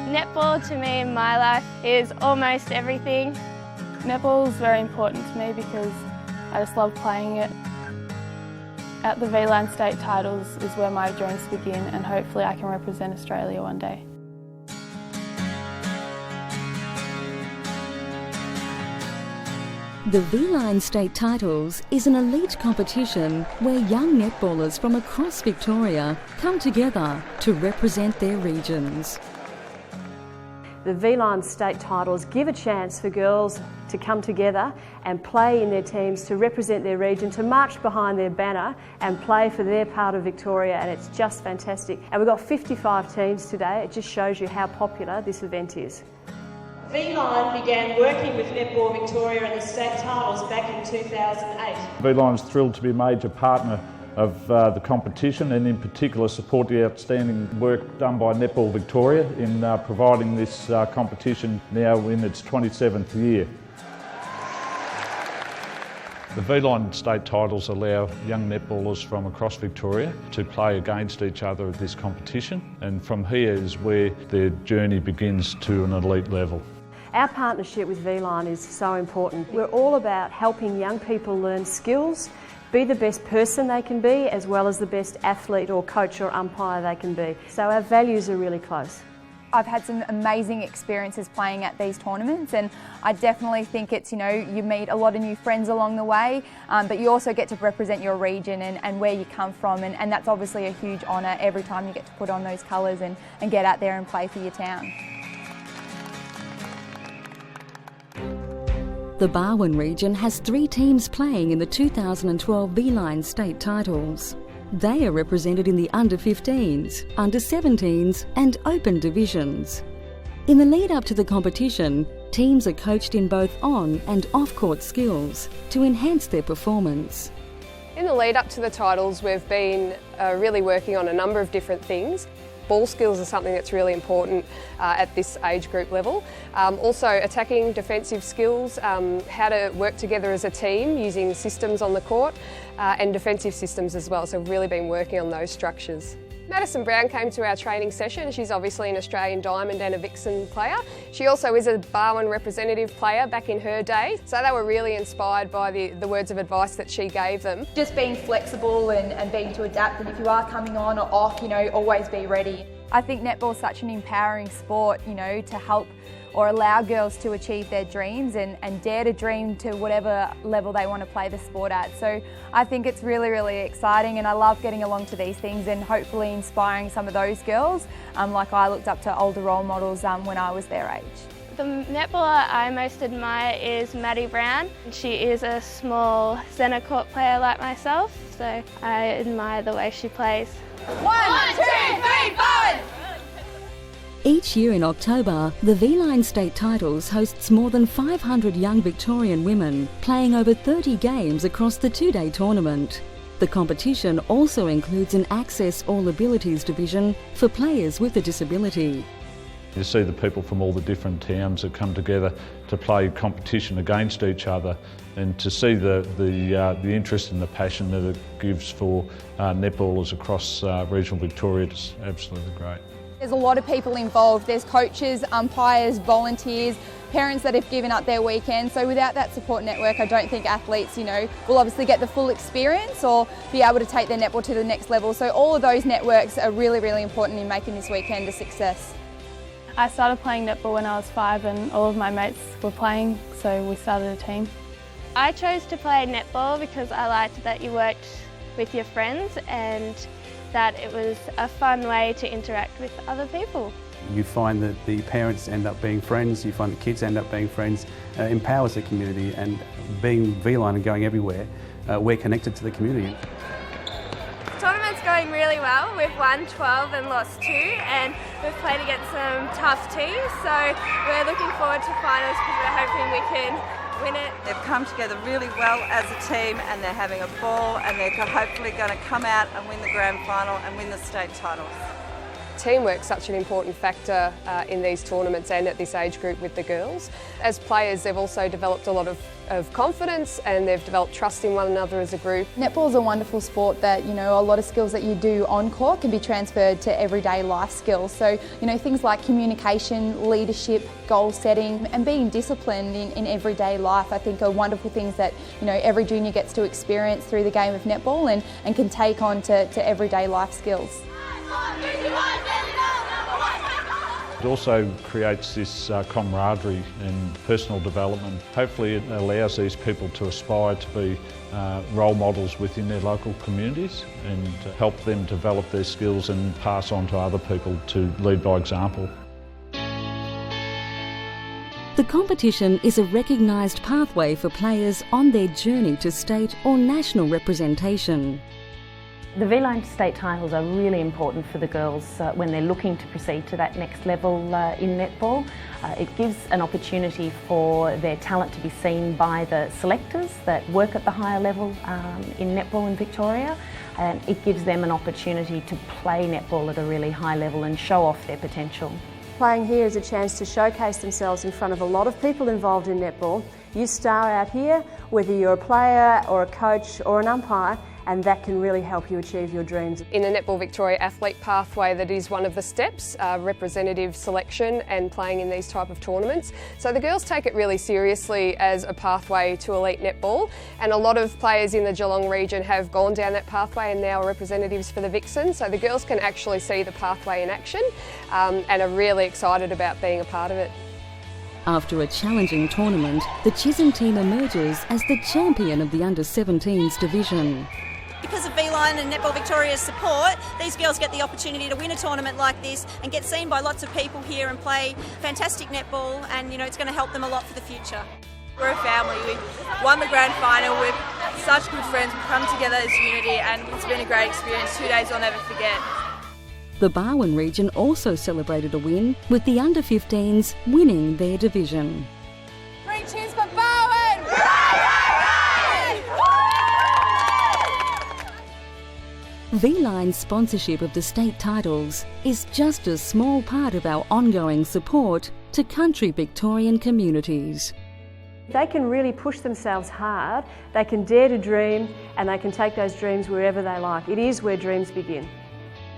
Netball to me in my life is almost everything. Netball is very important to me because I just love playing it. At the V-Line State Titles is where my dreams begin, and hopefully I can represent Australia one day. The V-Line State Titles is an elite competition where young netballers from across Victoria come together to represent their regions. The V-Line State Titles give a chance for girls to come together and play in their teams to represent their region, to march behind their banner and play for their part of Victoria, and it's just fantastic. And we've got 55 teams today. It just shows you how popular this event is. V-Line began working with Netball Victoria and the State Titles back in 2008. V-Line is thrilled to be a major partner of the competition, and in particular support the outstanding work done by Netball Victoria in providing this competition now in its 27th year. The V-Line State Titles allow young netballers from across Victoria to play against each other at this competition, and from here is where their journey begins to an elite level. Our partnership with V-Line is so important. We're all about helping young people learn skills, be the best person they can be, as well as the best athlete or coach or umpire they can be. So our values are really close. I've had some amazing experiences playing at these tournaments, and I definitely think it's, you meet a lot of new friends along the way, but you also get to represent your region and where you come from, and that's obviously a huge honour every time you get to put on those colours and get out there and play for your town. The Barwon region has 3 teams playing in the 2012 V-Line State Titles. They are represented in the under-15s, under-17s and open divisions. In the lead up to the competition, teams are coached in both on and off-court skills to enhance their performance. In the lead up to the titles, we've been really working on a number of different things. Ball skills are something that's really important at this age group level. Also attacking, defensive skills, how to work together as a team using systems on the court and defensive systems as well. So we've really been working on those structures. Madison Brown came to our training session. She's obviously an Australian Diamond and a Vixen player. She also is a Barwon representative player back in her day. So they were really inspired by the words of advice that she gave them. Just being flexible and being to adapt, and if you are coming on or off, always be ready. I think netball is such an empowering sport, to help or allow girls to achieve their dreams and dare to dream to whatever level they want to play the sport at. So I think it's really, really exciting, and I love getting along to these things and hopefully inspiring some of those girls, like I looked up to older role models when I was their age. The netballer I most admire is Maddie Brown. She is a small centre court player like myself, so I admire the way she plays. 1, 2, 3, forward! Each year in October, the V-Line State Titles hosts more than 500 young Victorian women playing over 30 games across the 2-day tournament. The competition also includes an Access All Abilities division for players with a disability. You see the people from all the different towns that come together to play competition against each other, and to see the interest and the passion that it gives for netballers across regional Victoria is absolutely great. There's a lot of people involved. There's coaches, umpires, volunteers, parents that have given up their weekend. So without that support network, I don't think athletes, will obviously get the full experience or be able to take their netball to the next level. So all of those networks are really, really important in making this weekend a success. I started playing netball when I was 5, and all of my mates were playing, so we started a team. I chose to play netball because I liked that you worked with your friends and that it was a fun way to interact with other people. You find that the parents end up being friends, you find the kids end up being friends, empowers the community, and being V-Line and going everywhere, we're connected to the community. The tournament's going really well. We've won 12 and lost 2, and we've played against some tough teams, so we're looking forward to finals because we're hoping we can win it. They've come together really well as a team, and they're having a ball, and they're hopefully going to come out and win the grand final and win the state titles. Teamwork's such an important factor in these tournaments and at this age group with the girls. As players, they've also developed a lot of of confidence, and they've developed trust in one another as a group. Netball is a wonderful sport that, you know, a lot of skills that you do on court can be transferred to everyday life skills. So, you know, things like communication, leadership, goal setting and being disciplined in everyday life, I think are wonderful things that, you know, every junior gets to experience through the game of netball and can take on to everyday life skills. It also creates this camaraderie and personal development. Hopefully it allows these people to aspire to be role models within their local communities and help them develop their skills and pass on to other people to lead by example. The competition is a recognised pathway for players on their journey to state or national representation. The V-Line state titles are really important for the girls when they're looking to proceed to that next level in netball. It gives an opportunity for their talent to be seen by the selectors that work at the higher level in netball in Victoria, and it gives them an opportunity to play netball at a really high level and show off their potential. Playing here is a chance to showcase themselves in front of a lot of people involved in netball. You star out here, whether you're a player or a coach or an umpire, and that can really help you achieve your dreams. In the Netball Victoria athlete pathway, that is one of the steps, representative selection and playing in these type of tournaments. So the girls take it really seriously as a pathway to elite netball, and a lot of players in the Geelong region have gone down that pathway and now are representatives for the Vixens. So the girls can actually see the pathway in action and are really excited about being a part of it. After a challenging tournament, the Chisholm team emerges as the champion of the under-17s division. Because of V-Line and Netball Victoria's support, these girls get the opportunity to win a tournament like this and get seen by lots of people here and play fantastic netball, and you know, it's going to help them a lot for the future. We're a family. We won the grand final with such good friends. We've come together as unity and it's been a great experience. 2 days I'll never forget. The Barwon region also celebrated a win, with the under-15s winning their division. 3 cheers for Barwon! V-Line's sponsorship of the state titles is just a small part of our ongoing support to country Victorian communities. They can really push themselves hard, they can dare to dream, and they can take those dreams wherever they like. It is where dreams begin.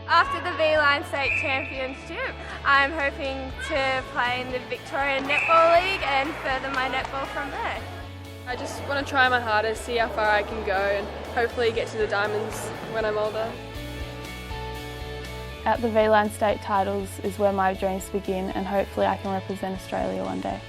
After the V-Line State Championship, I'm hoping to play in the Victorian Netball League and further my netball from there. I just want to try my hardest, see how far I can go and hopefully get to the Diamonds when I'm older. At the V-Line state titles is where my dreams begin, and hopefully I can represent Australia one day.